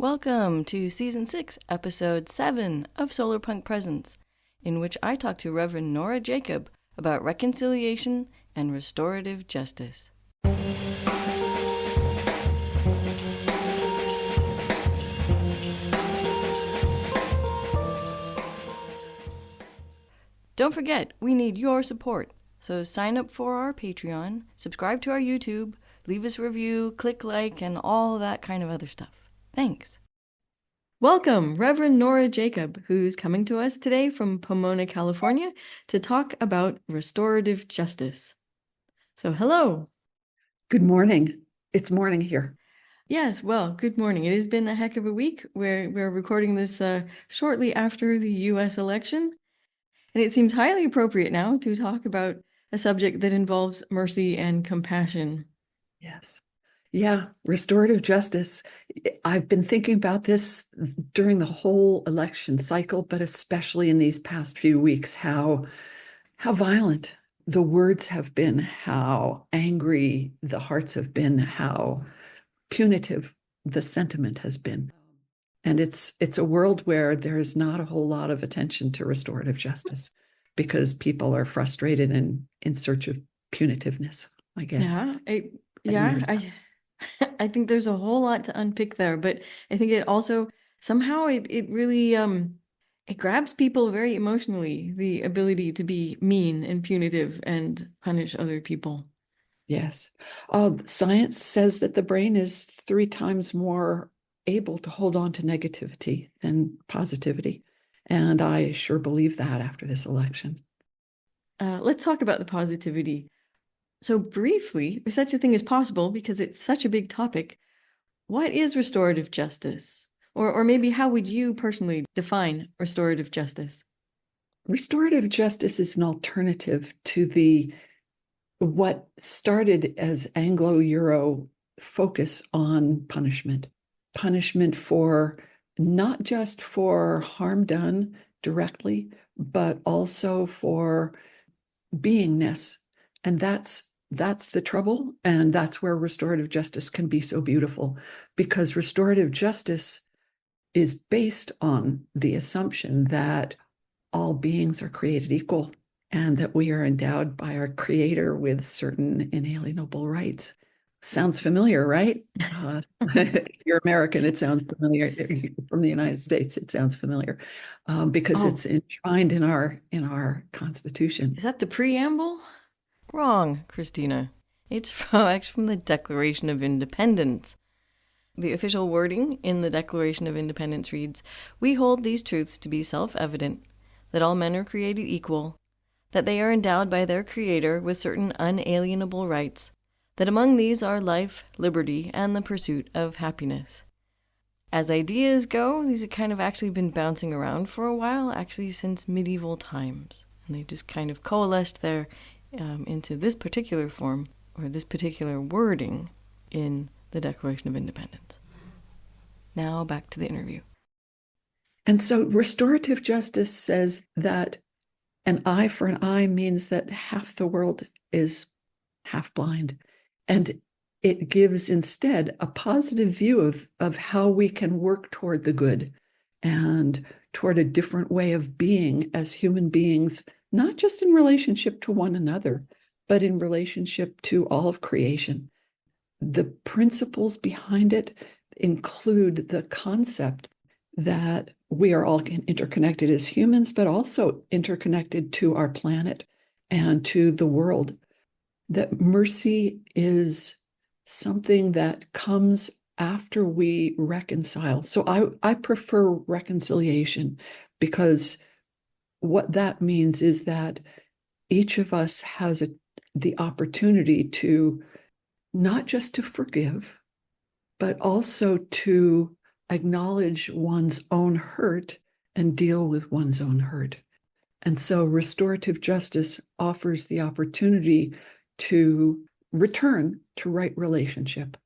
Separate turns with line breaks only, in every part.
Welcome to Season 6, Episode 7 of Solarpunk Presents, in which I talk to Rev Nora Jacob about reconciliation and restorative justice. Don't forget, we need your support. So sign up for our Patreon, subscribe to our YouTube, leave us a review, click like, and all that kind of other stuff. Thanks. Welcome, Reverend Nora Jacob, who's coming to us today from Pomona, California, to talk about restorative justice. So, hello.
Good morning. It's morning here.
Yes, well, good morning. It has been a heck of a week. We're recording this shortly after the U.S. election, and it seems highly appropriate now to talk about a subject that involves mercy and compassion.
Yes. Yeah, restorative justice. I've been thinking about this during the whole election cycle, but especially in these past few weeks, how violent the words have been, how angry the hearts have been, how punitive the sentiment has been. And it's a world where there is not a whole lot of attention to restorative justice because people are frustrated and in search of punitiveness, I guess.
I think there's a whole lot to unpick there, but I think it also somehow it really it grabs people very emotionally, the ability to be mean and punitive and punish other people.
Yes. Science says that the brain is 3 times more able to hold on to negativity than positivity. And I sure believe that after this election.
Let's talk about the positivity. So briefly, if such a thing is possible, because it's such a big topic, what is restorative justice? Or maybe how would you personally define restorative justice?
Restorative justice is an alternative to what started as Anglo-Euro focus on punishment. Punishment for not just for harm done directly, but also for beingness. And that's the trouble. And that's where restorative justice can be so beautiful, because restorative justice is based on the assumption that all beings are created equal and that we are endowed by our creator with certain inalienable rights. Sounds familiar, right? If you're American, it sounds familiar. From the United States, it sounds familiar because it's enshrined in our Constitution.
Is that the preamble? Wrong, Christina. It's actually from the Declaration of Independence. The official wording in the Declaration of Independence reads, "We hold these truths to be self-evident, that all men are created equal, that they are endowed by their Creator with certain unalienable rights, that among these are life, liberty, and the pursuit of happiness." As ideas go, these have kind of actually been bouncing around for a while, actually since medieval times. And they just kind of coalesced there into this particular form, or this particular wording in the Declaration of Independence. Now back to the interview.
And so restorative justice says that an eye for an eye means that half the world is half blind. And it gives instead a positive view of how we can work toward the good and toward a different way of being as human beings, not just in relationship to one another, but in relationship to all of creation. The principles behind it include the concept that we are all interconnected as humans, but also interconnected to our planet and to the world. That mercy is something that comes after we reconcile. So I prefer reconciliation, because what that means is that each of us has the opportunity to not just to forgive, but also to acknowledge one's own hurt and deal with one's own hurt. And so restorative justice offers the opportunity to return to right relationship.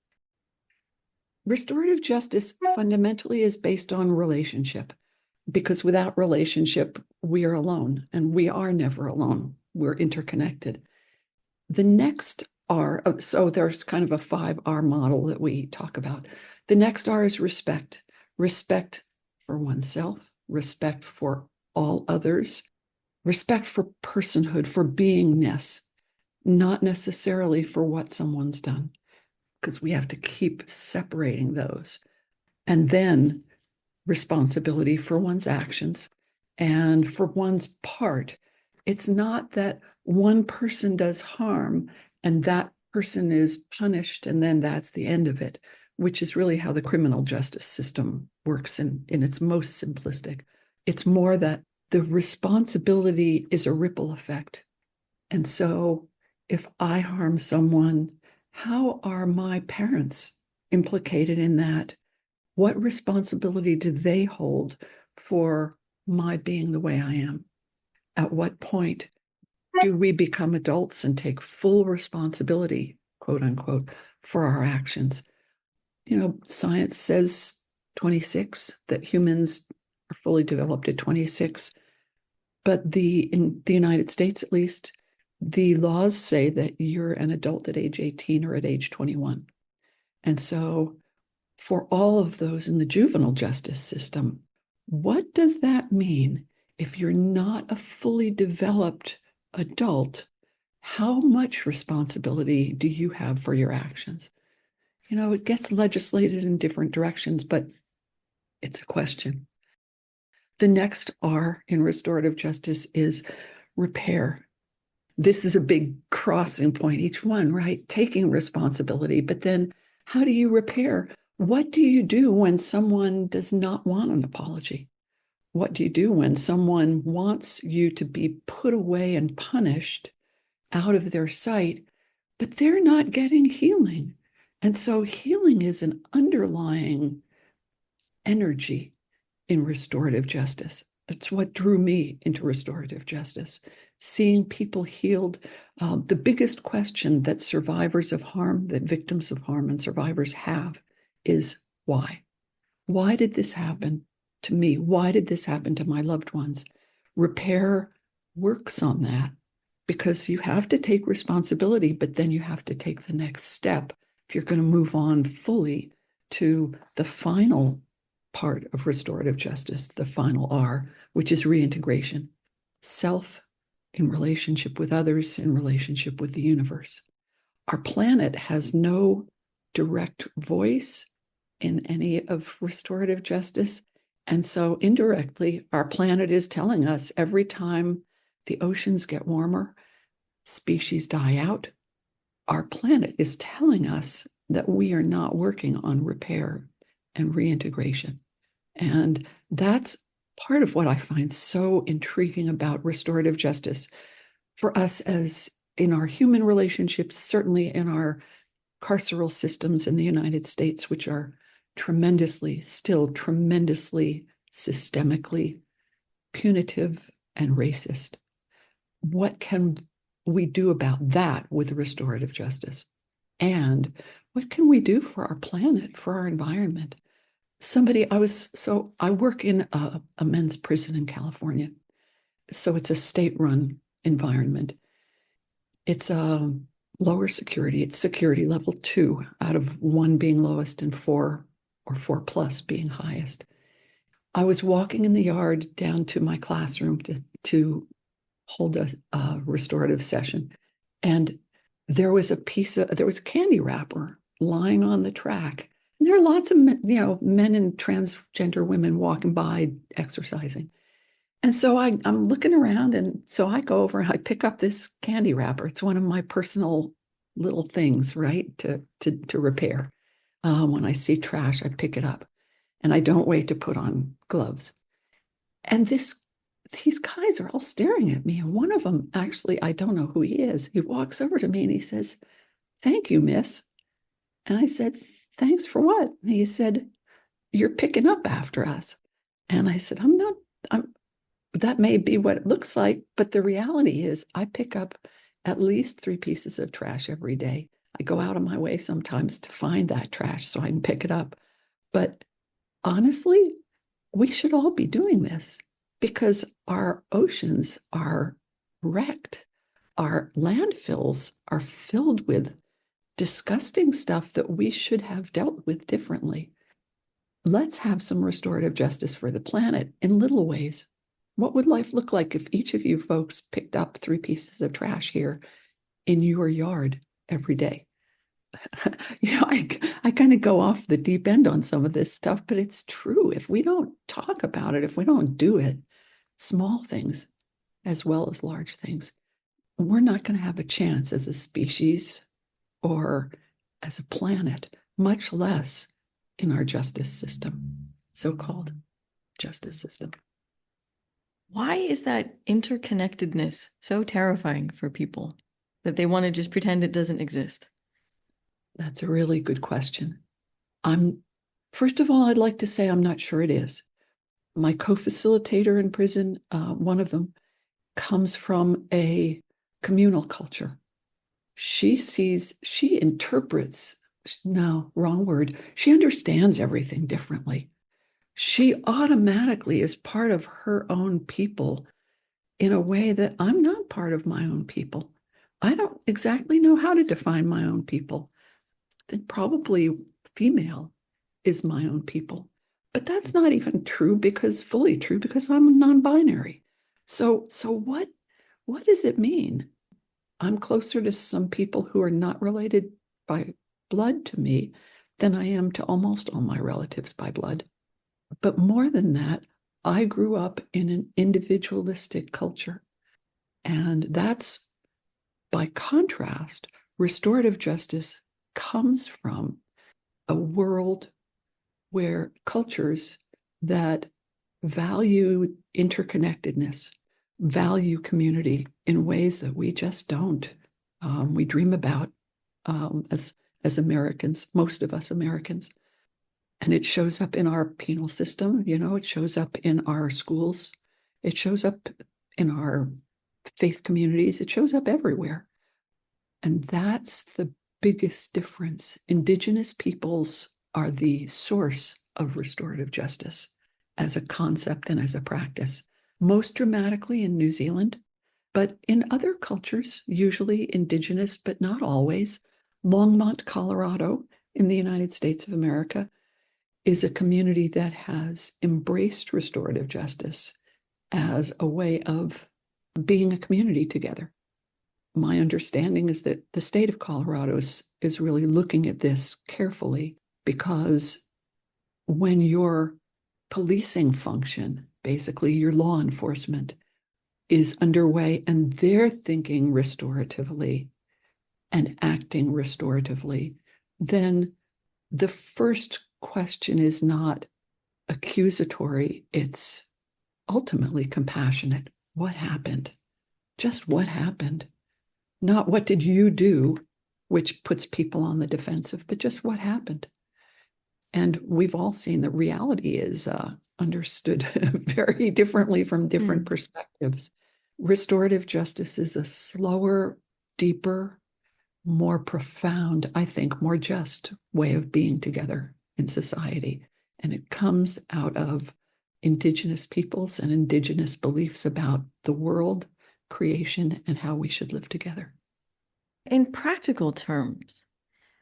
Restorative justice fundamentally is based on relationship, because without relationship, we are alone, and we are never alone. We're interconnected. The next R, so there's kind of a 5R model that we talk about. The next R is respect. respect for oneself, respect for all others, respect for personhood, for beingness, not necessarily for what someone's done, because we have to keep separating those. And then responsibility for one's actions and for one's part. It's not that one person does harm and that person is punished and then that's the end of it, which is really how the criminal justice system works in its most simplistic. It's more that the responsibility is a ripple effect. And so if I harm someone, how are my parents implicated in that? What responsibility do they hold for my being the way I am? At what point do we become adults and take full responsibility, quote unquote, for our actions? You know, science says 26, that humans are fully developed at 26. But in the United States, at least, the laws say that you're an adult at age 18 or at age 21. And so for all of those in the juvenile justice system, what does that mean? If you're not a fully developed adult, how much responsibility do you have for your actions? You know, it gets legislated in different directions, but it's a question. The next R in restorative justice is repair. This is a big crossing point, each one, right? Taking responsibility, but then how do you repair? What do you do when someone does not want an apology? What do you do when someone wants you to be put away and punished out of their sight, but they're not getting healing? And so healing is an underlying energy in restorative justice. It's what drew me into restorative justice, seeing people healed. The biggest question that survivors of harm, that victims of harm and survivors have is why? Why did this happen to me? Why did this happen to my loved ones? Repair works on that because you have to take responsibility, but then you have to take the next step if you're going to move on fully to the final part of restorative justice, the final R, which is reintegration. Self in relationship with others, in relationship with the universe. Our planet has no direct voice in any of restorative justice. And so indirectly, our planet is telling us every time the oceans get warmer, species die out, our planet is telling us that we are not working on repair and reintegration. And that's part of what I find so intriguing about restorative justice for us as in our human relationships, certainly in our carceral systems in the United States, which are still tremendously systemically punitive and racist. What can we do about that with restorative justice? And what can we do for our planet, for our environment? I work in a men's prison in California. So it's a state-run environment. It's a lower security. It's security level 2 out of 1 being lowest and 4 or 4+ being highest. I was walking in the yard down to my classroom to hold a restorative session. And there was a candy wrapper lying on the track. And there are lots of men and transgender women walking by exercising. And so I'm looking around, and so I go over and I pick up this candy wrapper. It's one of my personal little things, right, to repair. When I see trash, I pick it up, and I don't wait to put on gloves. And these guys are all staring at me. And one of them, actually, I don't know who he is. He walks over to me and he says, "Thank you, miss." And I said, "Thanks for what?" And he said, "You're picking up after us." And I said, that may be what it looks like, but the reality is I pick up at least 3 pieces of trash every day. I go out of my way sometimes to find that trash so I can pick it up. But honestly, we should all be doing this because our oceans are wrecked. Our landfills are filled with disgusting stuff that we should have dealt with differently. let's have some restorative justice for the planet in little ways. What would life look like if each of you folks picked up 3 pieces of trash here in your yard every day? I kind of go off the deep end on some of this stuff, but it's true. If we don't talk about it, if we don't do it, small things as well as large things, we're not going to have a chance as a species or as a planet, much less in our justice system, so-called justice system.
Why is that interconnectedness so terrifying for people that they want to just pretend it doesn't exist?
That's a really good question. First of all, I'd like to say I'm not sure it is. My co-facilitator in prison, one of them, comes from a communal culture. She interprets, no, wrong word. She understands everything differently. She automatically is part of her own people in a way that I'm not part of my own people. I don't exactly know how to define my own people. I think probably female is my own people. But that's not even fully true because I'm non-binary. So what does it mean? I'm closer to some people who are not related by blood to me than I am to almost all my relatives by blood. But more than that, I grew up in an individualistic culture. And that's, by contrast, restorative justice comes from a world where cultures that value interconnectedness, value community in ways that we just don't. We dream about as Americans, most of us Americans. And it shows up in our penal system, it shows up in our schools, it shows up in our faith communities, it shows up everywhere. And that's the biggest difference. Indigenous peoples are the source of restorative justice as a concept and as a practice, most dramatically in New Zealand, but in other cultures, usually indigenous, but not always. Longmont, Colorado, in the United States of America, is a community that has embraced restorative justice as a way of being a community together. My understanding is that the state of Colorado is really looking at this carefully, because when your policing function, basically your law enforcement, is underway and they're thinking restoratively and acting restoratively, then the first question is not accusatory, it's ultimately compassionate. What happened? Just what happened? Not what did you do, which puts people on the defensive, but just what happened. And we've all seen that reality is understood very differently from different perspectives. Restorative justice is a slower, deeper, more profound, I think, more just way of being together in society. And it comes out of Indigenous peoples and Indigenous beliefs about the world, creation, and how we should live together.
In practical terms,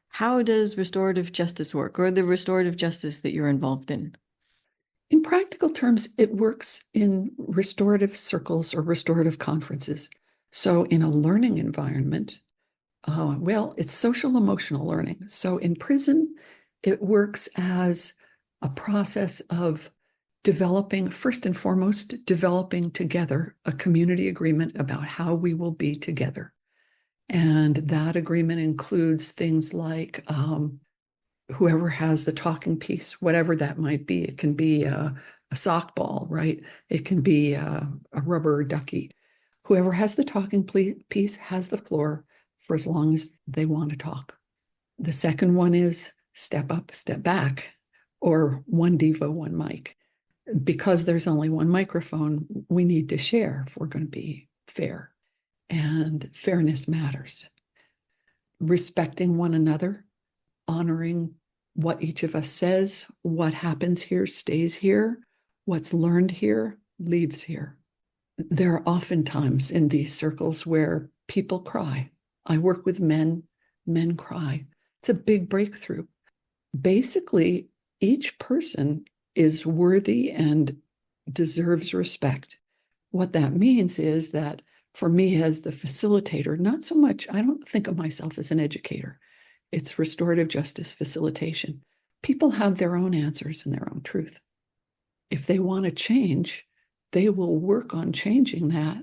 how does restorative justice work, or the restorative justice that you're involved in?
In practical terms, it works in restorative circles or restorative conferences. So in a learning environment, it's social emotional learning. So in prison, it works as a process of first and foremost, developing together a community agreement about how we will be together. And that agreement includes things like whoever has the talking piece, whatever that might be. It can be a sock ball, right? It can be a rubber ducky. Whoever has the talking piece has the floor for as long as they want to talk. The second one is step up, step back, or one Devo, one mic. Because there's only one microphone, we need to share if we're going to be fair. And fairness matters. Respecting one another, honoring what each of us says, what happens here stays here, what's learned here leaves here. There are often times in these circles where people cry. I work with men cry. It's a big breakthrough. Basically, each person is worthy and deserves respect. What that means is that for me as the facilitator, not so much, I don't think of myself as an educator. It's restorative justice facilitation. People have their own answers and their own truth. If they want to change, they will work on changing that.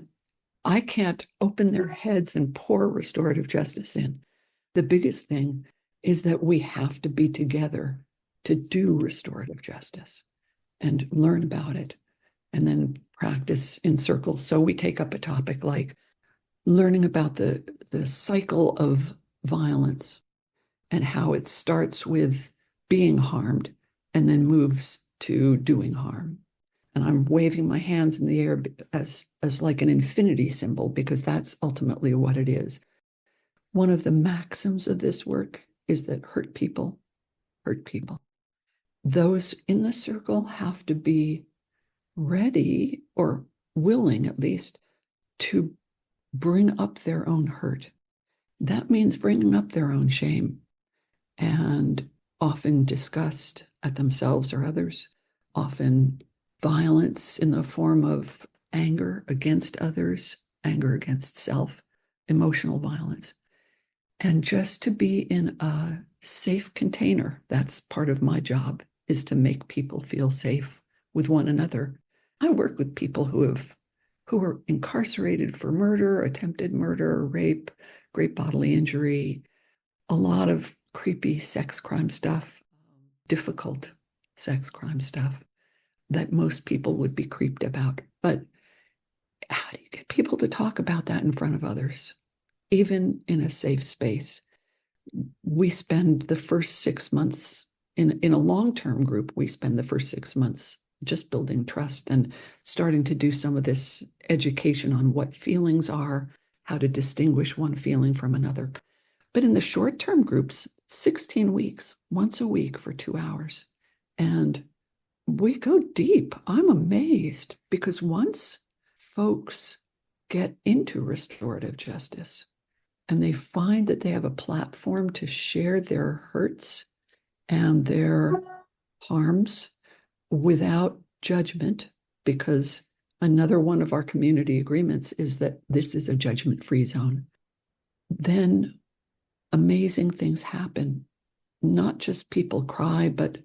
I can't open their heads and pour restorative justice in. The biggest thing is that we have to be together to do restorative justice and learn about it and then practice in circles. So we take up a topic like learning about the cycle of violence and how it starts with being harmed and then moves to doing harm. And I'm waving my hands in the air as like an infinity symbol, because that's ultimately what it is. One of the maxims of this work is that hurt people hurt people. Those in the circle have to be ready, or willing at least, to bring up their own hurt. That means bringing up their own shame and often disgust at themselves or others, often violence in the form of anger against others, anger against self, emotional violence. And just to be in a safe container, that's part of my job, is to make people feel safe with one another. I work with people who are incarcerated for murder, attempted murder, rape, great bodily injury, a lot of creepy sex crime stuff, difficult sex crime stuff that most people would be creeped about. But how do you get people to talk about that in front of others, even in a safe space? We spend the first 6 months in a long-term group, we spend the first 6 months just building trust and starting to do some of this education on what feelings are, how to distinguish one feeling from another. But in the short-term groups, 16 weeks, once a week for 2 hours. And we go deep. I'm amazed, because once folks get into restorative justice and they find that they have a platform to share their hurts and their harms without judgment, because another one of our community agreements is that this is a judgment-free zone, then amazing things happen. Not just people cry, but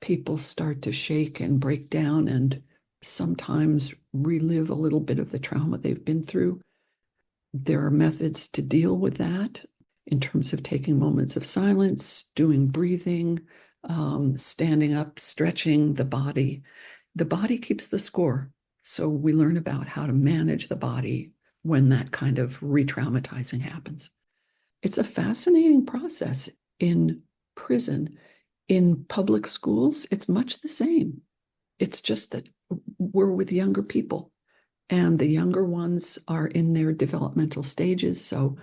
people start to shake and break down and sometimes relive a little bit of the trauma they've been through. There are methods to deal with that in terms of taking moments of silence, doing breathing, standing up, stretching the body. The body keeps the score. So we learn about how to manage the body when that kind of re-traumatizing happens. It's a fascinating process. In prison, in public schools, it's much the same. It's just that we're with younger people, and the younger ones are in their developmental stages. So,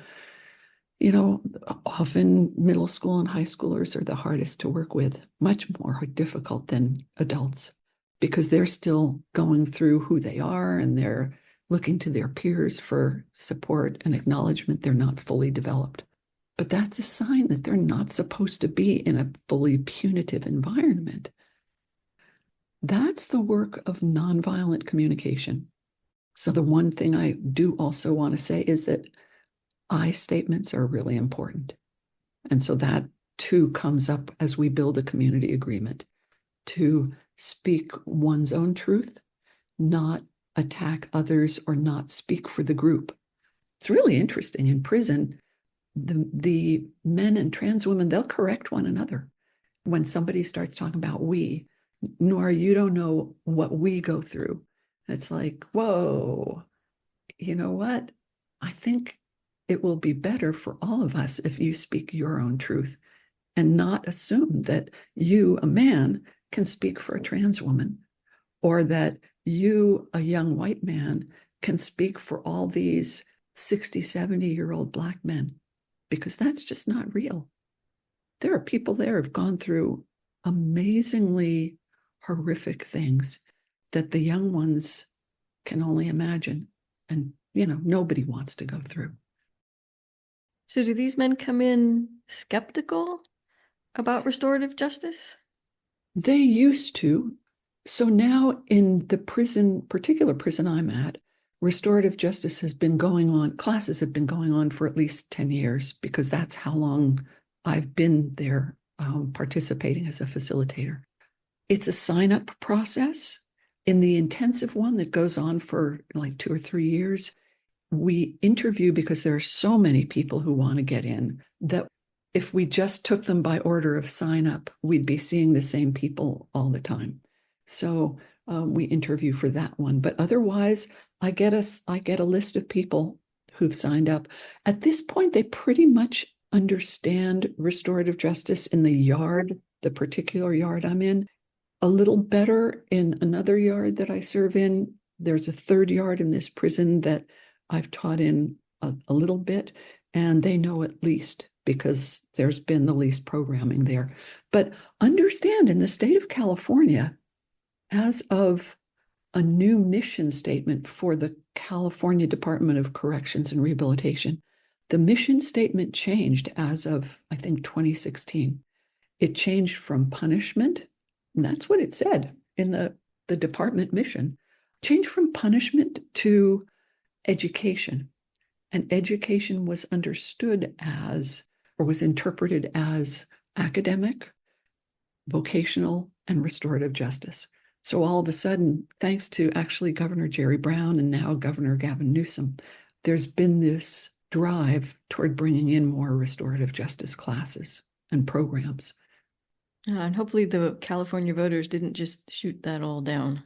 often middle school and high schoolers are the hardest to work with, much more difficult than adults, because they're still going through who they are and they're looking to their peers for support and acknowledgement. They're not fully developed. But that's a sign that they're not supposed to be in a fully punitive environment. That's the work of nonviolent communication. So the one thing I do also want to say is that I statements are really important. And so that too comes up as we build a community agreement, to speak one's own truth, not attack others or not speak for the group. It's really interesting. In prison, the men and trans women, they'll correct one another. When somebody starts talking about we, Nora, you don't know what we go through. It's like, whoa, you know what? I think it will be better for all of us if you speak your own truth and not assume that you, a man, can speak for a trans woman, or that you, a young white man, can speak for all these 60, 70-year-old Black men, because that's just not real. There are people there who've gone through amazingly horrific things that the young ones can only imagine. And, nobody wants to go through.
So do these men come in skeptical about restorative justice?
They used to. So now in the particular prison I'm at, restorative justice has been going on, classes have been going on for at least 10 years, because that's how long I've been there participating as a facilitator. It's a sign-up process. In the intensive one that goes on for like 2 or 3 years, we interview, because there are so many people who want to get in, that if we just took them by order of sign-up, we'd be seeing the same people all the time. So we interview for that one. But otherwise, I get a list of people who've signed up. At this point, they pretty much understand restorative justice in the particular yard I'm in. A little better in another yard that I serve in. There's a third yard in this prison that I've taught in a little bit, and they know at least, because there's been the least programming there. But understand, in the state of California, as of a new mission statement for the California Department of Corrections and Rehabilitation, the mission statement changed as of, I think, 2016. It changed from punishment, and that's what it said in the department mission, changed from punishment to education. And education was understood as, or was interpreted as, academic, vocational, and restorative justice. So all of a sudden, thanks to actually Governor Jerry Brown and now Governor Gavin Newsom, there's been this drive toward bringing in more restorative justice classes and programs.
And hopefully the California voters didn't just shoot that all down.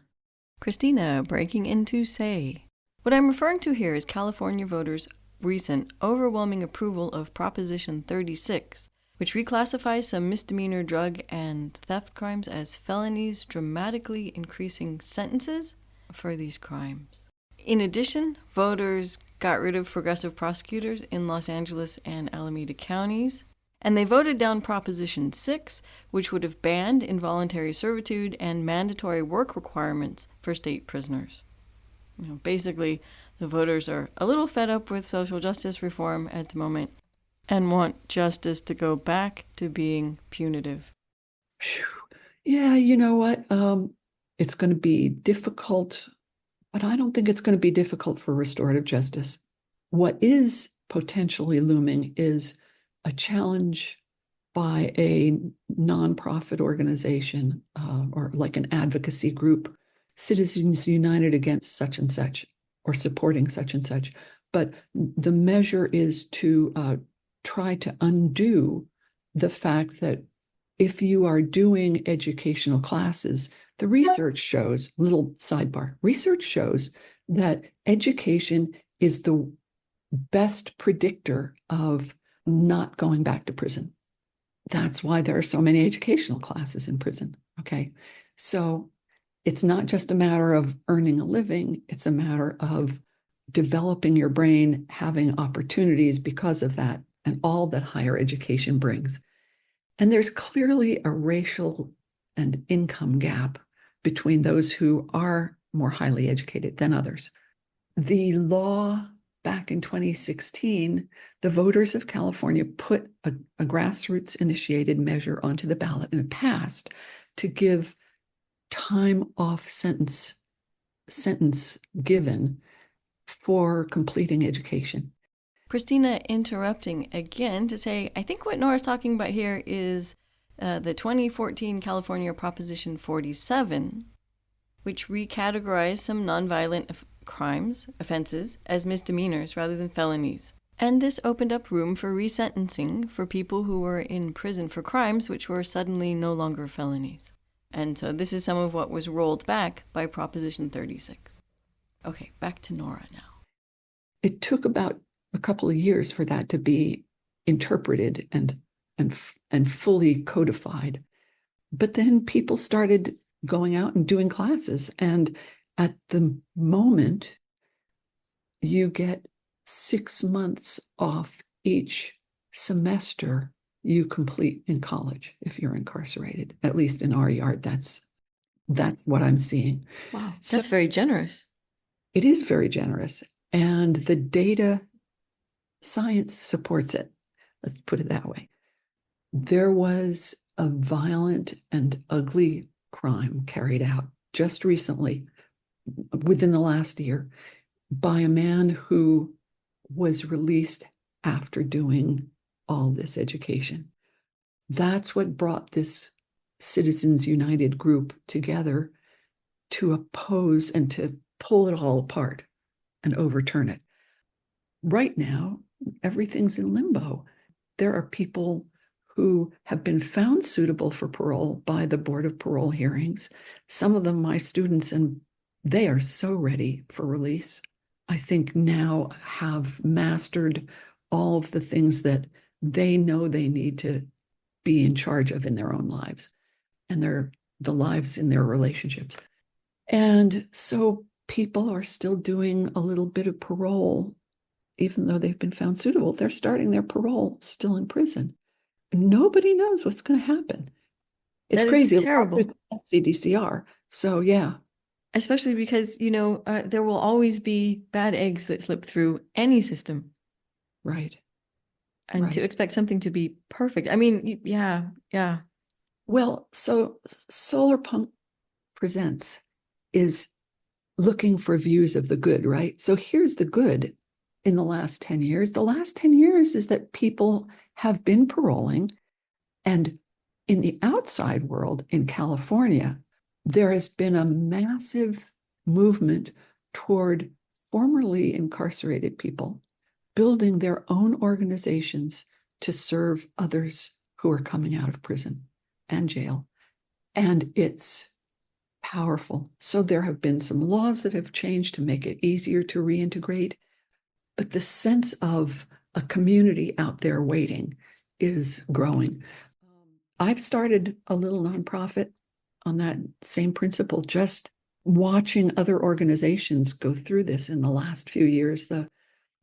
Christina breaking in to say, what I'm referring to here is California voters' recent overwhelming approval of Proposition 36, which reclassifies some misdemeanor drug and theft crimes as felonies, dramatically increasing sentences for these crimes. In addition, voters got rid of progressive prosecutors in Los Angeles and Alameda counties, and they voted down Proposition 6, which would have banned involuntary servitude and mandatory work requirements for state prisoners. Basically, the voters are a little fed up with social justice reform at the moment and want justice to go back to being punitive.
Yeah, you know what? It's going to be difficult, but I don't think it's going to be difficult for restorative justice. What is potentially looming is a challenge by a nonprofit organization or like an advocacy group, Citizens United Against such and such, or supporting such and such. But the measure is to try to undo the fact that if you are doing educational classes, the research shows, little sidebar, research shows that education is the best predictor of not going back to prison. That's why there are so many educational classes in prison, okay? So it's not just a matter of earning a living, it's a matter of developing your brain, having opportunities because of that, and all that higher education brings. And there's clearly a racial and income gap between those who are more highly educated than others. The law back in 2016, the voters of California put a grassroots initiated measure onto the ballot, and it passed, to give time off sentence given for completing education.
Christina interrupting again to say, I think what Nora's talking about here is the 2014 California Proposition 47, which recategorized some nonviolent offenses, as misdemeanors rather than felonies. And this opened up room for resentencing for people who were in prison for crimes which were suddenly no longer felonies. And so this is some of what was rolled back by Proposition 36. Okay, back to Nora now.
It took about a couple of years for that to be interpreted and fully codified. But then people started going out and doing classes. And at the moment, you get 6 months off each semester you complete in college if you're incarcerated. At least in our yard, that's what I'm seeing.
Wow, that's very generous.
It is very generous. And the data science supports it. Let's put it that way. There was a violent and ugly crime carried out just recently, within the last year, by a man who was released after doing all this education. That's what brought this Citizens United group together to oppose and to pull it all apart and overturn it. Right now, everything's in limbo. There are people who have been found suitable for parole by the Board of Parole hearings. Some of them, my students, and they are so ready for release. I think now have mastered all of the things that they know they need to be in charge of in their own lives and the lives in their relationships. And so people are still doing a little bit of parole, even though they've been found suitable. They're starting their parole still in prison. Nobody knows what's going to happen. It's crazy.
Terrible.
CDCR. So, yeah.
Especially because, there will always be bad eggs that slip through any system.
Right.
And to expect something to be perfect. I mean, yeah.
Well, so Solarpunk Presents is looking for views of the good, right? So here's the good in the last 10 years. The last 10 years is that people have been paroling. And in the outside world, in California, there has been a massive movement toward formerly incarcerated people building their own organizations to serve others who are coming out of prison and jail. And it's powerful. So there have been some laws that have changed to make it easier to reintegrate. But the sense of a community out there waiting is growing. I've started a little nonprofit on that same principle, just watching other organizations go through this in the last few years. The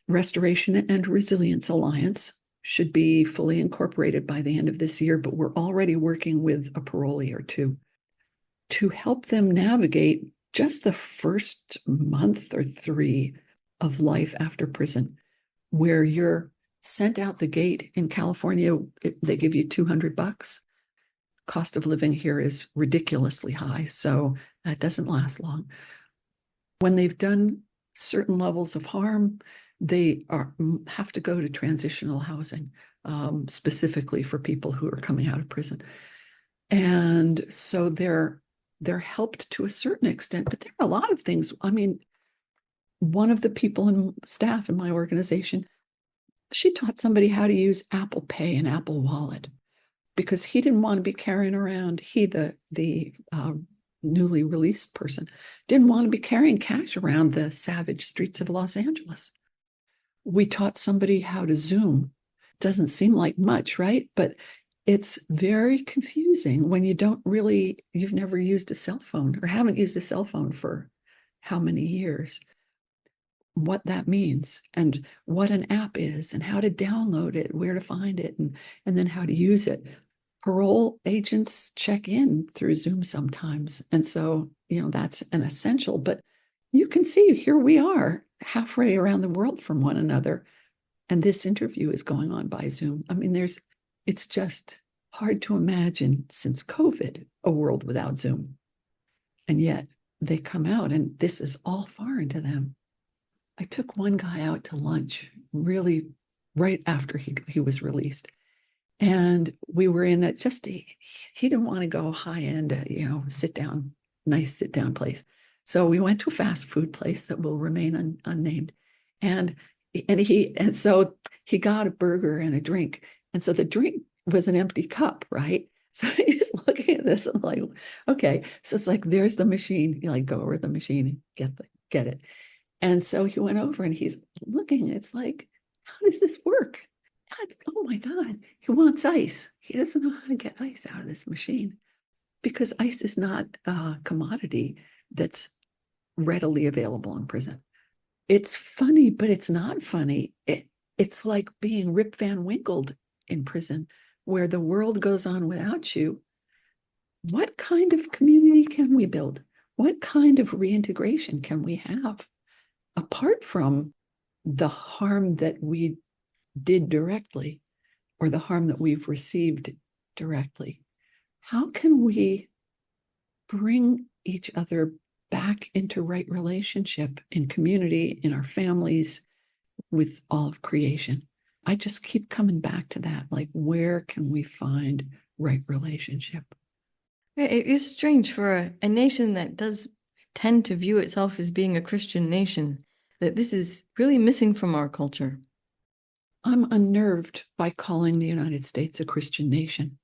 Restoration and Resilience Alliance should be fully incorporated by the end of this year, but we're already working with a parolee or two to help them navigate just the first month or 3 of life after prison, where you're sent out the gate. In California, they give you $200. Cost of living here is ridiculously high, so that doesn't last long. When they've done certain levels of harm, they have to go to transitional housing, specifically for people who are coming out of prison. And so they're helped to a certain extent, but there are a lot of things. I mean, one of the people in staff in my organization, she taught somebody how to use Apple Pay and Apple Wallet because he didn't want to be carrying around, the newly released person, didn't want to be carrying cash around the savage streets of Los Angeles. We taught somebody how to Zoom. Doesn't seem like much, right? But it's very confusing when you've never used a cell phone or haven't used a cell phone for how many years, what that means and what an app is and how to download it, where to find it, and then how to use it. Parole agents check in through Zoom sometimes. And so, that's an essential, but you can see here we are halfway around the world from one another. And this interview is going on by Zoom. I mean, it's just hard to imagine since COVID, a world without Zoom. And yet they come out and this is all foreign to them. I took one guy out to lunch really right after he was released. And we were in that he didn't want to go high end, nice sit down place. So we went to a fast food place that will remain unnamed. And so he got a burger and a drink. And so the drink was an empty cup, right? So he's looking at this and like, okay. So it's like, there's the machine. You go over to the machine and get it. And so he went over and he's looking. It's like, how does this work? Oh my God, he wants ice. He doesn't know how to get ice out of this machine because ice is not a commodity that's readily available in prison. It's funny, but it's not funny. It's like being Rip Van Winkled in prison, where the world goes on without you. What kind of community can we build? What kind of reintegration can we have apart from the harm that we did directly or the harm that we've received directly? how can we bring each other back into right relationship in community, in our families, with all of creation? I just keep coming back to that. Like, where can we find right relationship?
It is strange for a nation that does tend to view itself as being a Christian nation, that this is really missing from our culture.
I'm unnerved by calling the United States a Christian nation.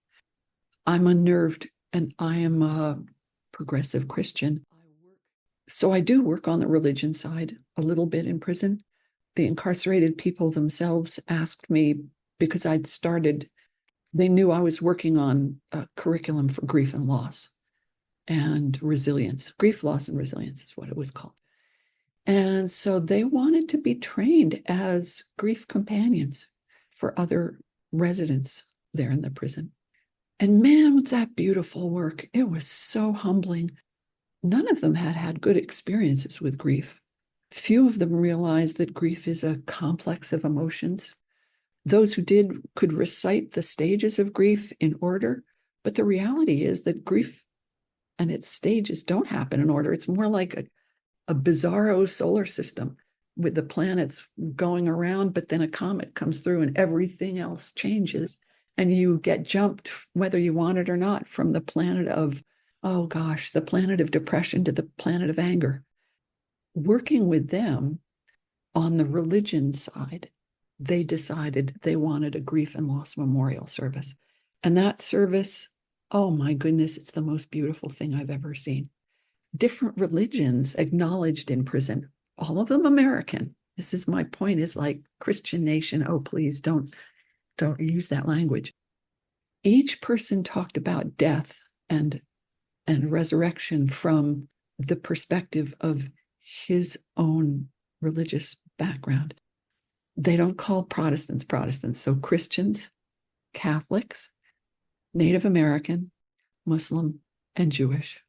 I'm unnerved, and I am a progressive Christian. So I do work on the religion side a little bit in prison. The incarcerated people themselves asked me, because I'd started, they knew I was working on a curriculum for grief and loss and resilience. Grief, loss, and resilience is what it was called. And so they wanted to be trained as grief companions for other residents there in the prison. And man, was that beautiful work. It was so humbling. None of them had had good experiences with grief. Few of them realized that grief is a complex of emotions. Those who did could recite the stages of grief in order, but the reality is that grief and its stages don't happen in order. It's more like a bizarro solar system with the planets going around, but then a comet comes through and everything else changes. And you get jumped, whether you want it or not, from the planet of, oh gosh, the planet of depression to the planet of anger. Working with them on the religion side, they decided they wanted a grief and loss memorial service. And that service, oh my goodness, it's the most beautiful thing I've ever seen. Different religions acknowledged in prison, all of them American. This is my point, is like Christian nation. Oh, please don't use that language. Each person talked about death and resurrection from the perspective of his own religious background. They don't call Protestants Protestants. So Christians, Catholics, Native American, Muslim, and Jewish.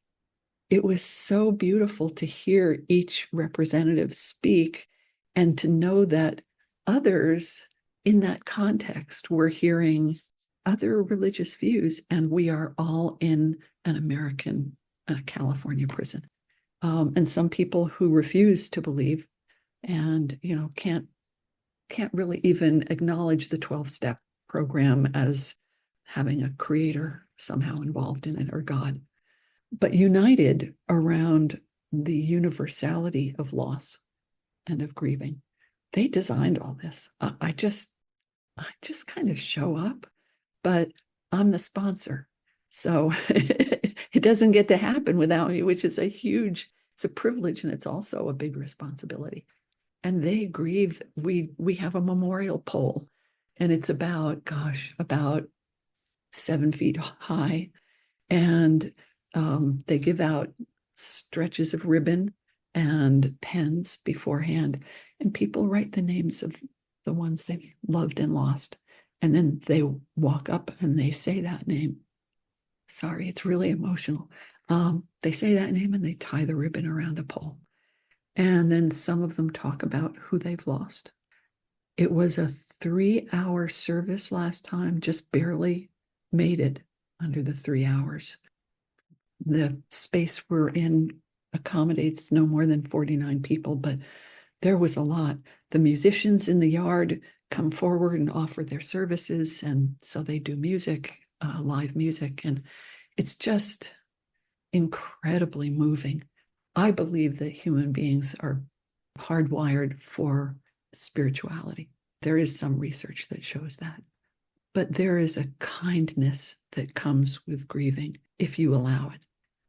It was so beautiful to hear each representative speak and to know that others in that context were hearing other religious views, and we are all in an American, a California prison. And some people who refuse to believe and, can't really even acknowledge the 12-step program as having a creator somehow involved in it, or God, but united around the universality of loss and of grieving. They designed all this. I just kind of show up, but I'm the sponsor. So it doesn't get to happen without me, which is it's a privilege, and it's also a big responsibility. And they grieve. We have a memorial pole, and it's about 7 feet high. And they give out stretches of ribbon and pens beforehand, and people write the names of the ones they've loved and lost. And then they walk up and they say that name. Sorry, it's really emotional. They say that name and they tie the ribbon around the pole. And then some of them talk about who they've lost. It was a 3-hour service last time, just barely made it under the 3 hours. The space we're in accommodates no more than 49 people, but there was a lot. The musicians in the yard come forward and offer their services, and so they do music, live music, and it's just incredibly moving. I believe that human beings are hardwired for spirituality. There is some research that shows that. But there is a kindness that comes with grieving if you allow it.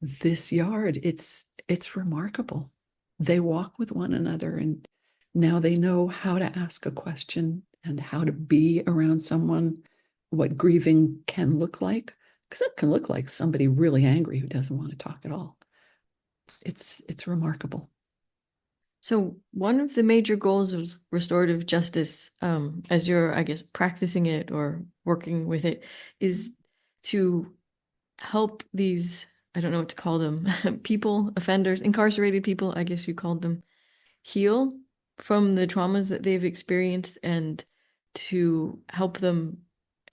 This yard, it's remarkable. They walk with one another, and now they know how to ask a question and how to be around someone, what grieving can look like, because it can look like somebody really angry who doesn't want to talk at all. It's remarkable.
So one of the major goals of restorative justice, as you're, I guess, practicing it or working with it, is to help these, I don't know what to call them, people, offenders, incarcerated people, I guess you called them, heal from the traumas that they've experienced, and to help them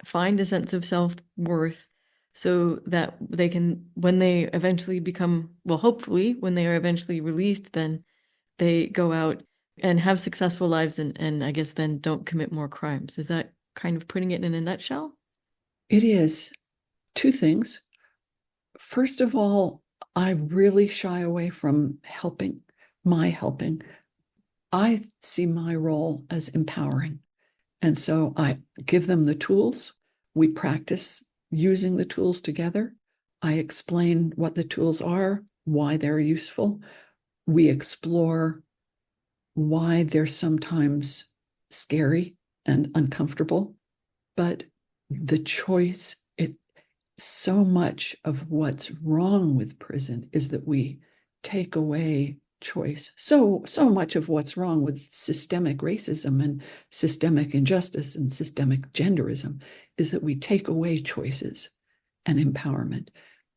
find a sense of self-worth so that they can, when they eventually become, well, hopefully, when they are eventually released, then they go out and have successful lives and I guess then don't commit more crimes. Is that kind of putting it in a nutshell?
It is two things. First of all, I really shy away from helping, my helping. I see my role as empowering. And so I give them the tools. We practice using the tools together. I explain what the tools are, why they're useful. We explore why they're sometimes scary and uncomfortable. But the choice, so much of what's wrong with prison is that we take away choice. So much of what's wrong with systemic racism and systemic injustice and systemic genderism is that we take away choices and empowerment.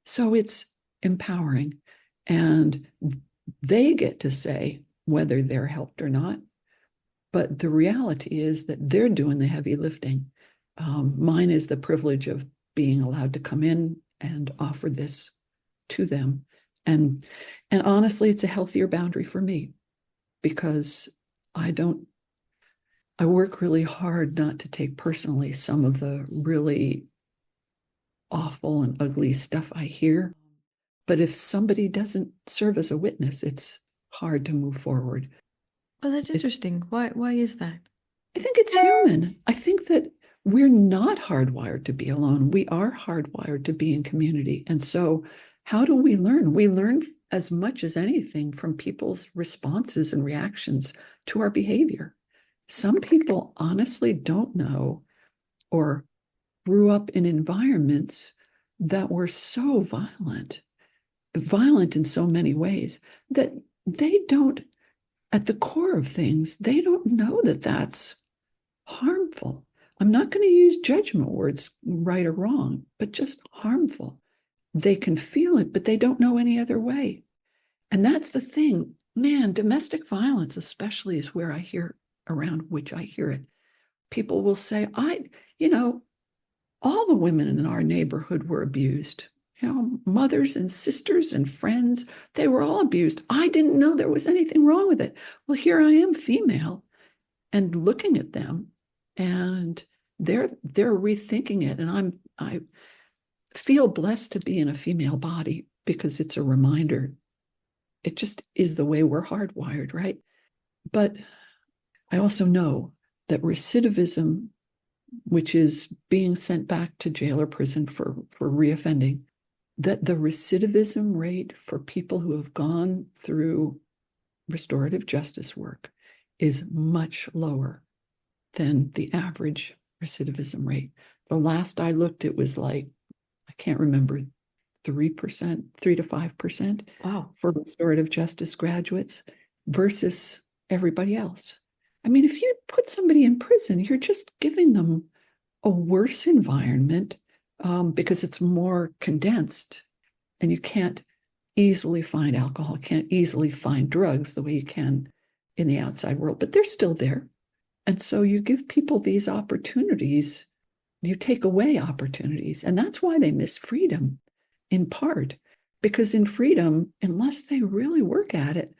So it's empowering, and they get to say whether they're helped or not. But the reality is that they're doing the heavy lifting. Mine is the privilege of being allowed to come in and offer this to them. And honestly, it's a healthier boundary for me, because I work really hard not to take personally some of the really awful and ugly stuff I hear. But if somebody doesn't serve as a witness, it's hard to move forward.
Oh, that's interesting. Why is that?
I think it's human. I think that we're not hardwired to be alone. We are hardwired to be in community. And so, how do we learn? We learn as much as anything from people's responses and reactions to our behavior. Some people honestly don't know or grew up in environments that were so violent in so many ways, that they don't, at the core of things, they don't know that that's harmful. I'm not going to use judgment words, right or wrong, but just harmful. They can feel it, but they don't know any other way. And that's the thing. Man, domestic violence especially is where I hear, around which I hear it. People will say, all the women in our neighborhood were abused. Mothers and sisters and friends, they were all abused. I didn't know there was anything wrong with it. Well, here I am, female, and looking at them, and they're rethinking it. And I feel blessed to be in a female body, because it's a reminder. It just is the way we're hardwired, right? But I also know that recidivism, which is being sent back to jail or prison for reoffending, that the recidivism rate for people who have gone through restorative justice work is much lower than the average recidivism rate. The last I looked, it was like, I can't remember, 3%, 3 to 5%.
Wow.
For restorative justice graduates versus everybody else. I mean, if you put somebody in prison, you're just giving them a worse environment, because it's more condensed, and you can't easily find alcohol, can't easily find drugs the way you can in the outside world, but they're still there. And so you give people these opportunities, you take away opportunities. And that's why they miss freedom, in part, because in freedom, unless they really work at it,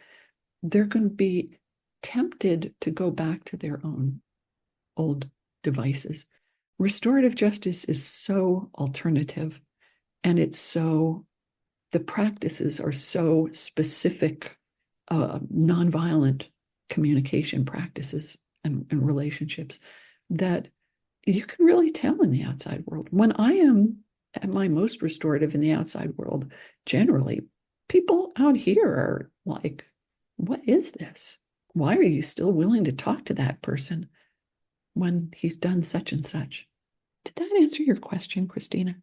they're going to be tempted to go back to their own old devices. Restorative justice is so alternative, and the practices are so specific, nonviolent communication practices and relationships, that you can really tell in the outside world. When I am at my most restorative in the outside world, generally, people out here are like, what is this? Why are you still willing to talk to that person when he's done such and such? Did that answer your question, Christina?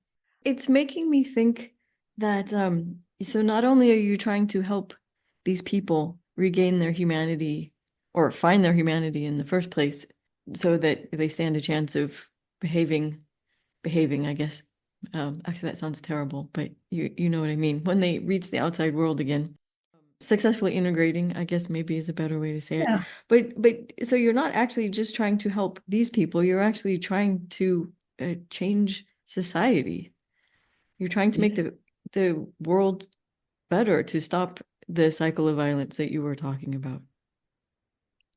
It's making me think that, so not only are you trying to help these people regain their humanity, or find their humanity in the first place, so that they stand a chance of behaving, I guess. Actually, that sounds terrible, but you know what I mean. When they reach the outside world again, successfully integrating, I guess maybe is a better way to say it.
Yeah.
But so you're not actually just trying to help these people, you're actually trying to change society. You're trying to make the world better, to stop the cycle of violence that you were talking about.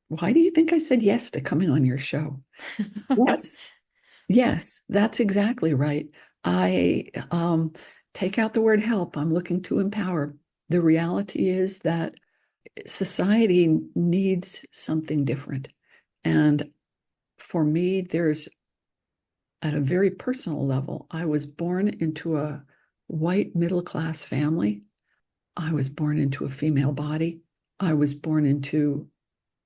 Why do you think I said yes to coming on your show? Yes. Yes, that's exactly right. I take out the word help. I'm looking to empower. The reality is that society needs something different. And for me, there's, at a very personal level, I was born into a white middle class family. I was born into a female body. I was born into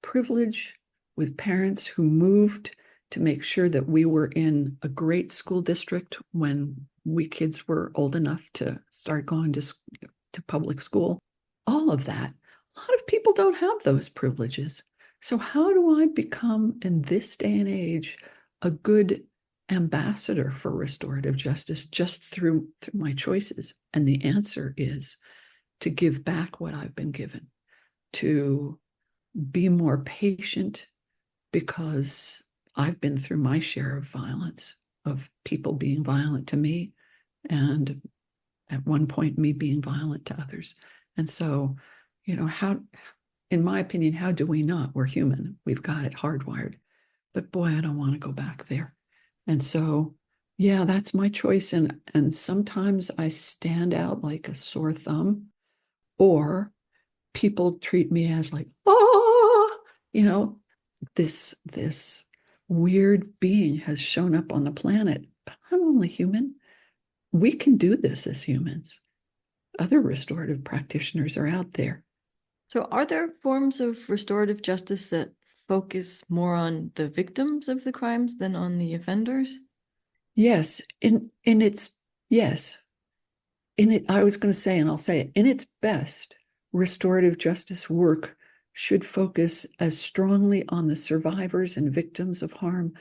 privilege with parents who moved to make sure that we were in a great school district when we kids were old enough to start going to public school. All of that. A lot of people don't have those privileges. So, how do I become, in this day and age, a good ambassador for restorative justice just through my choices? And the answer is to give back what I've been given, to be more patient, because I've been through my share of violence, of people being violent to me, and at one point, me being violent to others. And so, how, in my opinion, how do we not? We're human. We've got it hardwired. But boy, I don't want to go back there. And so, yeah, that's my choice. And sometimes I stand out like a sore thumb, or people treat me as like, oh, this weird being has shown up on the planet. But I'm only human. We can do this as humans. Other restorative practitioners are out there.
So are there forms of restorative justice that focus more on the victims of the crimes than on the offenders?
Yes, yes. I was going to say, and I'll say it, in its best, restorative justice work should focus as strongly on the survivors and victims of harm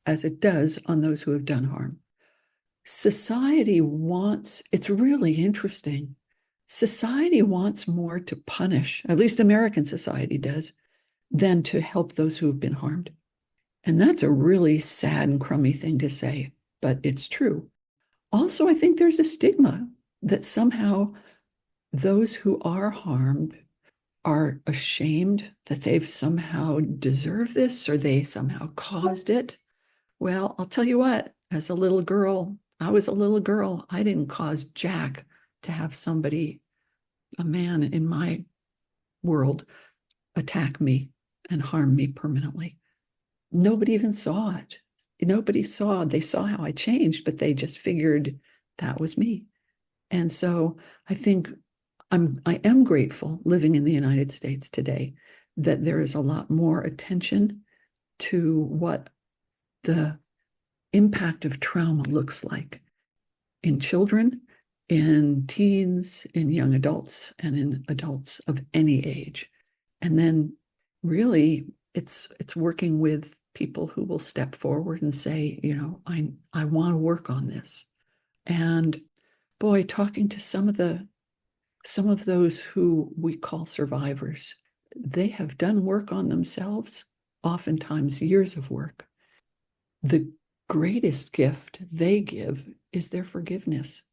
as it does on those who have done harm. Society wants, it's really interesting. Society wants more to punish, at least American society does, than to help those who have been harmed. And that's a really sad and crummy thing to say, but it's true. Also, I think there's a stigma that somehow those who are harmed are ashamed that they've somehow deserved this, or they somehow caused it. Well, I'll tell you what, as a little girl, I was a little girl. I didn't cause Jack to have somebody, a man in my world, attack me and harm me permanently. Nobody even saw it. Nobody saw, they saw how I changed, but they just figured that was me. And so I think I am grateful, living in the United States today, that there is a lot more attention to what the impact of trauma looks like in children, in teens, in young adults, and in adults of any age. And then really it's working with people who will step forward and say, I want to work on this. And boy, talking to some of those who we call survivors, they have done work on themselves, oftentimes years of work. The greatest gift they give is their forgiveness,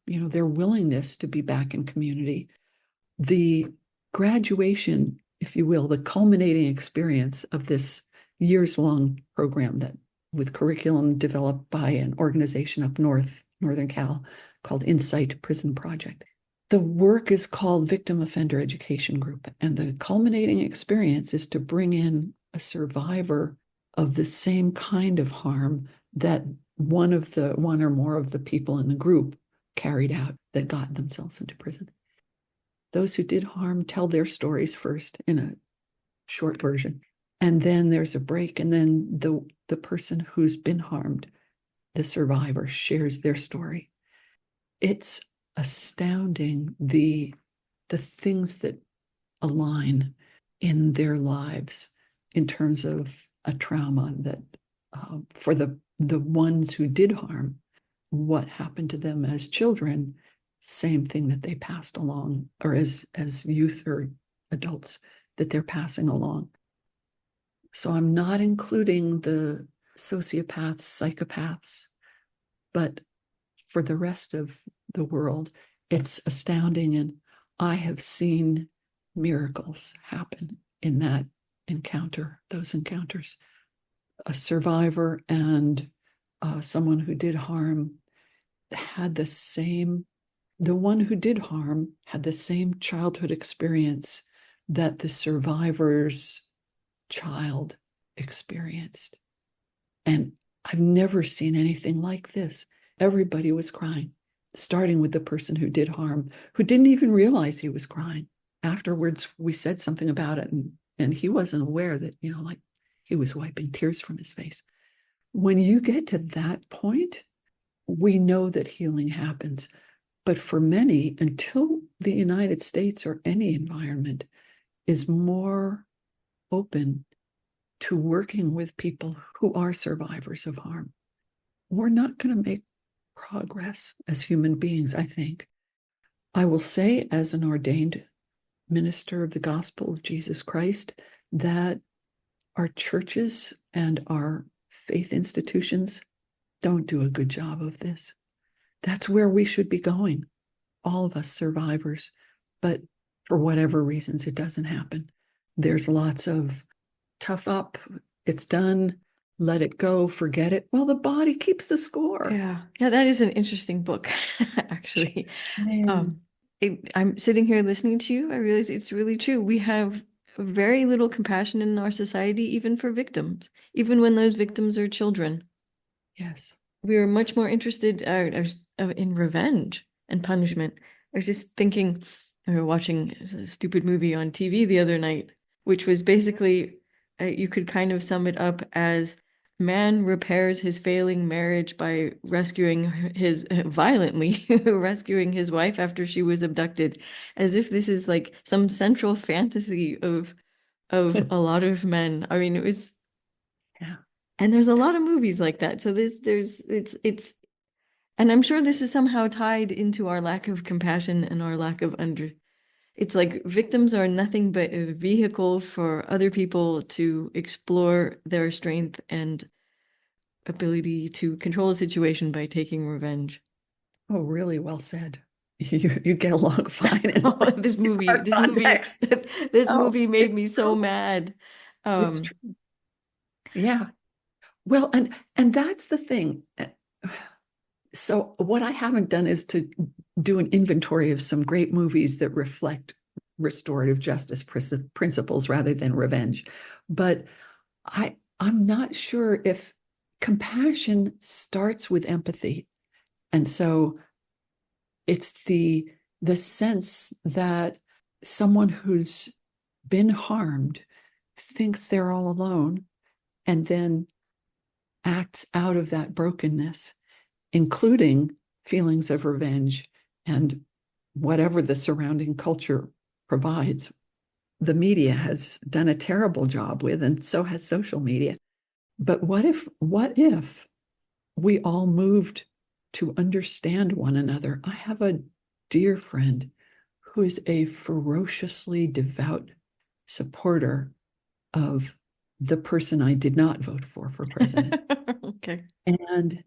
their willingness to be back in community. The graduation, if you will, the culminating experience of this years-long program that with curriculum developed by an organization up north, Northern Cal, called Insight Prison Project. The work is called Victim Offender Education Group, and the culminating experience is to bring in a survivor of the same kind of harm that one or more of the people in the group carried out that got themselves into prison. Those who did harm tell their stories first in a short version, and then there's a break, and then the person who's been harmed, the survivor, shares their story. It's astounding the things that align in their lives in terms of a trauma that for the ones who did harm, what happened to them as children, same thing that they passed along, or as youth or adults, that they're passing along. So I'm not including the sociopaths, psychopaths, but for the rest of the world. It's astounding. And I have seen miracles happen in that encounter, those encounters. A survivor and someone who did harm had the one who did harm had the same childhood experience that the survivor's child experienced. And I've never seen anything like this. Everybody was crying, starting with the person who did harm, who didn't even realize he was crying. Afterwards, we said something about it, and he wasn't aware that, like he was wiping tears from his face. When you get to that point, we know that healing happens. But for many, until the United States or any environment is more open to working with people who are survivors of harm, we're not going to make progress as human beings, I think. I will say, as an ordained minister of the gospel of Jesus Christ, that our churches and our faith institutions don't do a good job of this. That's where we should be going, all of us survivors. But for whatever reasons, it doesn't happen. There's lots of tough up, it's done, let it go, forget it. Well, the body keeps the score.
Yeah, that is an interesting book, actually.
Man.
I'm sitting here listening to you. I realize it's really true. We have very little compassion in our society, even for victims, even when those victims are children.
Yes.
We are much more interested in revenge and punishment. I was just thinking, I was watching a stupid movie on TV the other night, which was basically, you could kind of sum it up as man repairs his failing marriage by violently rescuing his wife after she was abducted, as if this is like some central fantasy of a lot of men. I mean, it was,
Yeah.
and there's a lot of movies like that. So it's, and I'm sure this is somehow tied into our lack of compassion and our lack of it's like victims are nothing but a vehicle for other people to explore their strength and ability to control a situation by taking revenge.
Oh, really well said. You get along fine.
Oh, this movie this
Oh,
movie made
it's
me so
true.
mad.
It's true. Yeah. Well, and that's the thing. So what I haven't done is to do an inventory of some great movies that reflect restorative justice principles rather than revenge. But I'm not sure if compassion starts with empathy. And so it's the sense that someone who's been harmed thinks they're all alone and then acts out of that brokenness, including feelings of revenge and whatever the surrounding culture provides. The media has done a terrible job with, and so has social media. But what if we all moved to understand one another? I have a dear friend who is a ferociously devout supporter of the person I did not vote for president.
Okay.
And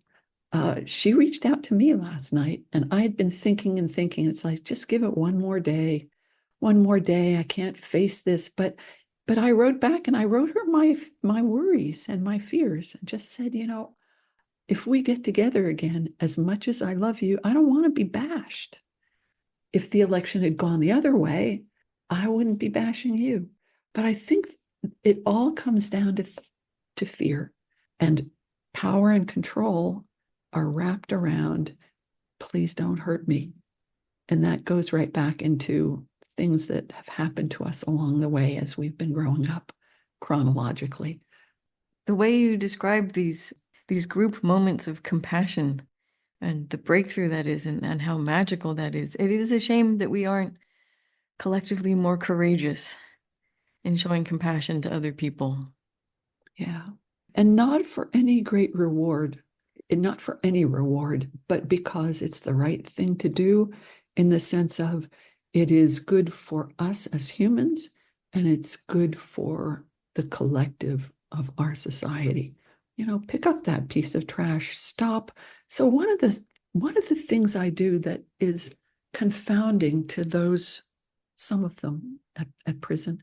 she reached out to me last night, and I had been thinking and thinking. It's like, just give it one more day. One more day. I can't face this. But I wrote back, and I wrote her my worries and my fears, and just said, if we get together again, as much as I love you, I don't want to be bashed. If the election had gone the other way, I wouldn't be bashing you. But I think it all comes down to fear, and power and control are wrapped around, please don't hurt me. And that goes right back into things that have happened to us along the way as we've been growing up chronologically.
The way you describe these group moments of compassion and the breakthrough that is, and how magical that is, it is a shame that we aren't collectively more courageous in showing compassion to other people.
Yeah. And not for any great reward, not for any reward, but because it's the right thing to do, in the sense of it is good for us as humans, and it's good for the collective of our society. Pick up that piece of trash, stop. So one of one of the things I do that is confounding to those, some of them at prison,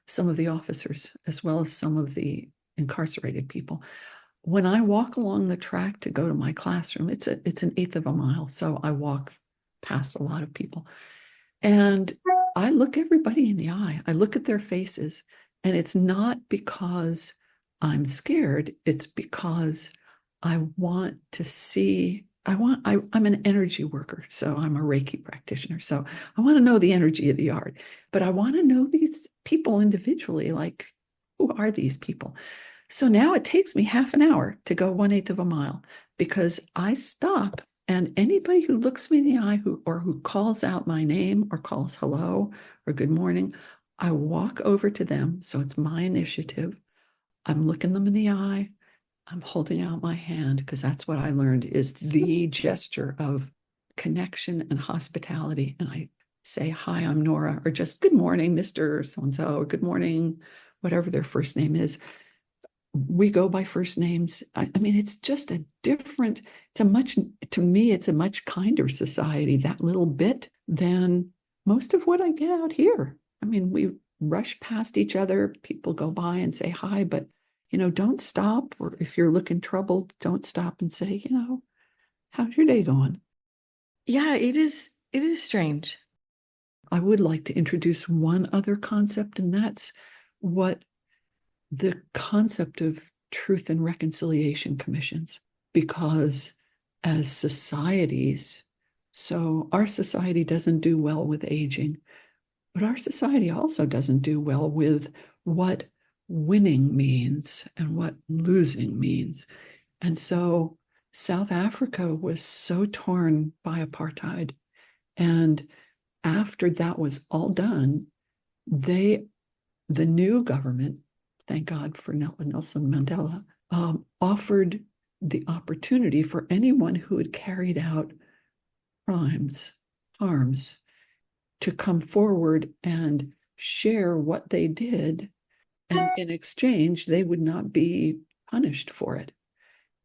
some of the officers, as well as some of the incarcerated people. When I walk along the track to go to my classroom, it's an eighth of a mile. So I walk past a lot of people. And I look everybody in the eye. I look at their faces. And it's not because I'm scared. It's because I want to see, I'm an energy worker. So I'm a Reiki practitioner. So I want to know the energy of the art, but I want to know these people individually. Like, who are these people? So now it takes me half an hour to go 1/8 of a mile because I stop, and anybody who looks me in the eye who calls out my name or calls hello or good morning, I walk over to them. So it's my initiative. I'm looking them in the eye. I'm holding out my hand because that's what I learned is the gesture of connection and hospitality. And I say, hi, I'm Nora, or just good morning, Mr. So-and-so, or good morning, whatever their first name is. We go by first names. I mean, it's just a different, to me, it's a much kinder society, that little bit, than most of what I get out here. I mean, we rush past each other. People go by and say hi, but, don't stop. Or if you're looking troubled, don't stop and say, how's your day going?
Yeah, it is strange.
I would like to introduce one other concept, and that's what the concept of truth and reconciliation commissions, because as societies, so our society doesn't do well with aging, but our society also doesn't do well with what winning means and what losing means. And so South Africa was so torn by apartheid. And after that was all done, the new government, thank God for Nelson Mandela, offered the opportunity for anyone who had carried out crimes, harms, to come forward and share what they did. And in exchange, they would not be punished for it.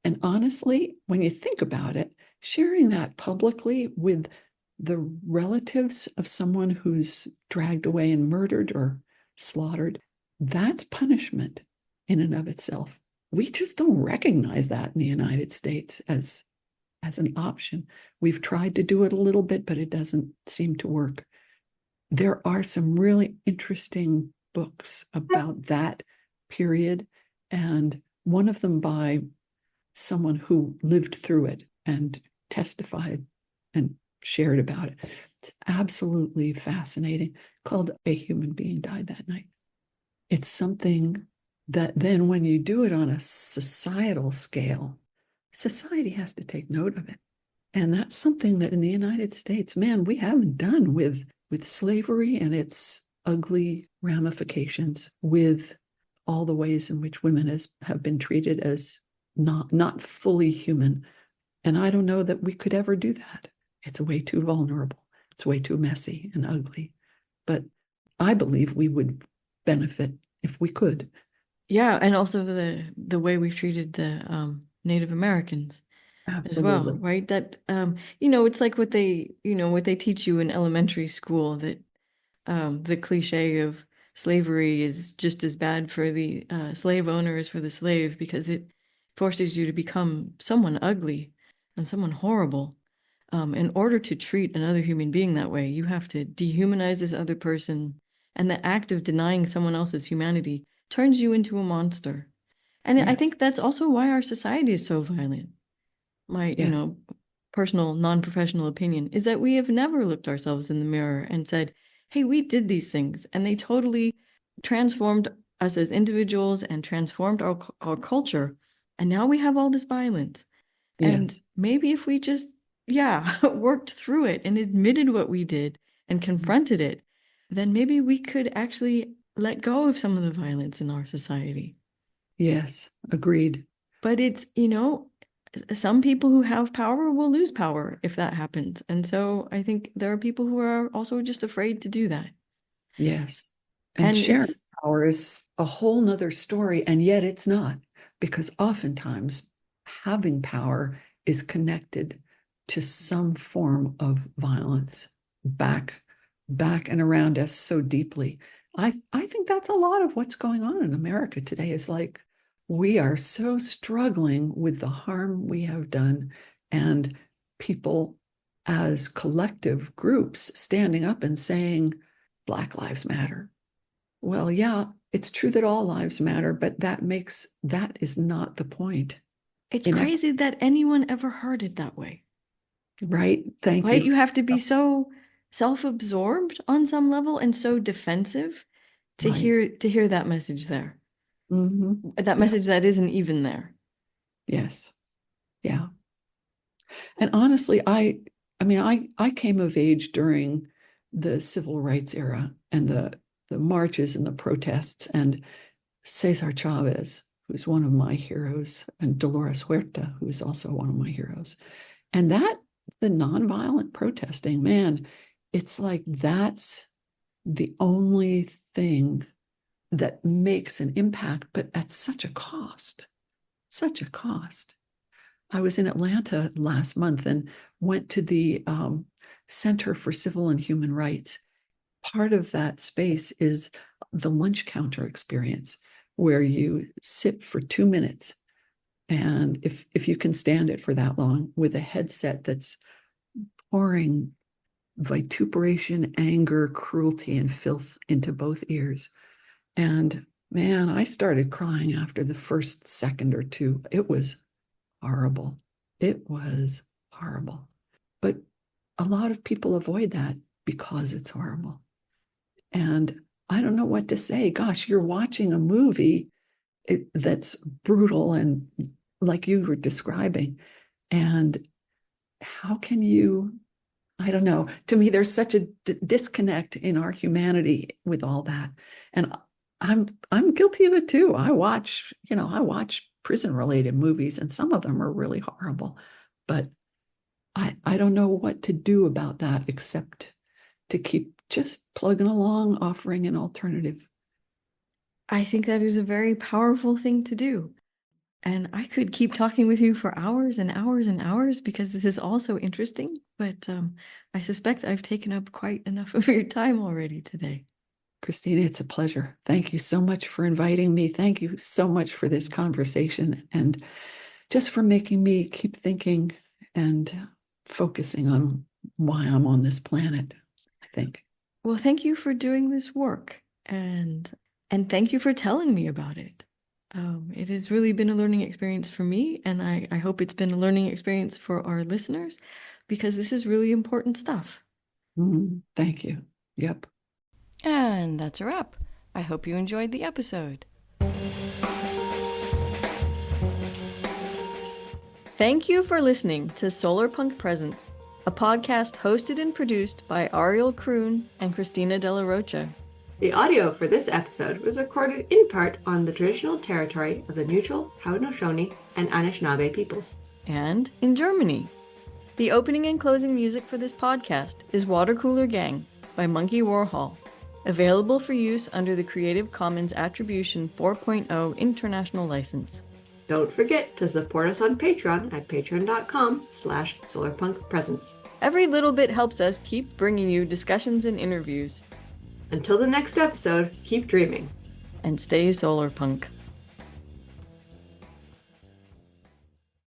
And honestly, when you think about it, sharing that publicly with the relatives of someone who's dragged away and murdered or slaughtered, that's punishment in and of itself. We just don't recognize that in the United States as an option. We've tried to do it a little bit, but it doesn't seem to work. There are some really interesting books about that period, and one of them by someone who lived through it and testified and shared about it. It's absolutely fascinating, called A Human Being Died That Night. It's something that then when you do it on a societal scale, society has to take note of it. And that's something that in the United States, man, we haven't done with slavery and its ugly ramifications, with all the ways in which women have been treated as not fully human. And I don't know that we could ever do that. It's way too vulnerable. It's way too messy and ugly. But I believe we would benefit if we could.
Yeah, and also the way we've treated the Native Americans as well,
Absolutely.
right? That it's like what they teach you in elementary school, that the cliche of slavery is just as bad for the slave owner as for the slave, because it forces you to become someone ugly and someone horrible. In order to treat another human being that way, you have to dehumanize this other person, and the act of denying someone else's humanity turns you into a monster. And I
Yes.
think that's also why our society is so violent. My,
Yes.
personal, non-professional opinion is that we have never looked ourselves in the mirror and said, hey, we did these things, and they totally transformed us as individuals and transformed our culture. And now we have all this violence. And
Yes.
maybe if we just, yeah, worked through it and admitted what we did and confronted it, then maybe we could actually let go of some of the violence in our society.
Yes. Agreed.
But it's, some people who have power will lose power if that happens. And so I think there are people who are also just afraid to do that.
Yes. And
And
sharing
it's,
power is a whole nother story. And yet it's not, because oftentimes having power is connected to some form of violence back and around us so deeply. I think that's a lot of what's going on in America today. Is like we are so struggling with the harm we have done, and people as collective groups standing up and saying, Black Lives Matter. Well, yeah, it's true that all lives matter, but that is not the point.
It's crazy that anyone ever heard it that way.
Right? Thank
right?
you.
You have to be so self-absorbed on some level and so defensive to hear that message there. That message that isn't even there.
Yes. Yeah. And honestly, I came of age during the civil rights era and the marches and the protests, and Cesar Chavez, who's one of my heroes, and Dolores Huerta, who is also one of my heroes. And that, the nonviolent protesting, man, it's like that's the only thing that makes an impact, but at such a cost. I was in Atlanta last month and went to the Center for Civil and Human Rights. Part of that space is the lunch counter experience, where you sit for 2 minutes, and if you can stand it for that long, with a headset that's pouring vituperation, anger, cruelty, and filth into both ears. And man, I started crying after the first second or two. It was horrible. But a lot of people avoid that because it's horrible. And I don't know what to say. Gosh, you're watching a movie that's brutal and like you were describing. And how can you, I don't know, to me, there's such a disconnect in our humanity with all that. And I'm guilty of it too. I watch prison related movies, and some of them are really horrible, but I don't know what to do about that except to keep just plugging along, offering an alternative.
I think that is a very powerful thing to do. And I could keep talking with you for hours and hours and hours because this is also interesting, but I suspect I've taken up quite enough of your time already today.
Christina, it's a pleasure. Thank you so much for inviting me. Thank you so much for this conversation and just for making me keep thinking and focusing on why I'm on this planet, I think.
Well, thank you for doing this work, and thank you for telling me about it. It has really been a learning experience for me, and I hope it's been a learning experience for our listeners, because this is really important stuff.
Thank you. Yep.
And that's a wrap. I hope you enjoyed the episode. Thank you for listening to Solarpunk Presents, a podcast hosted and produced by Ariel, Kroon, and Christina de la Rocha.
The audio for this episode was recorded in part on the traditional territory of the neutral Haudenosaunee and Anishinaabe peoples.
And in Germany. The opening and closing music for this podcast is Water Cooler Gang by Monkey Warhol, available for use under the Creative Commons Attribution 4.0 International License.
Don't forget to support us on Patreon at patreon.com/solarpunkpresents.
Every little bit helps us keep bringing you discussions and interviews.
Until the next episode, keep dreaming.
And stay solarpunk.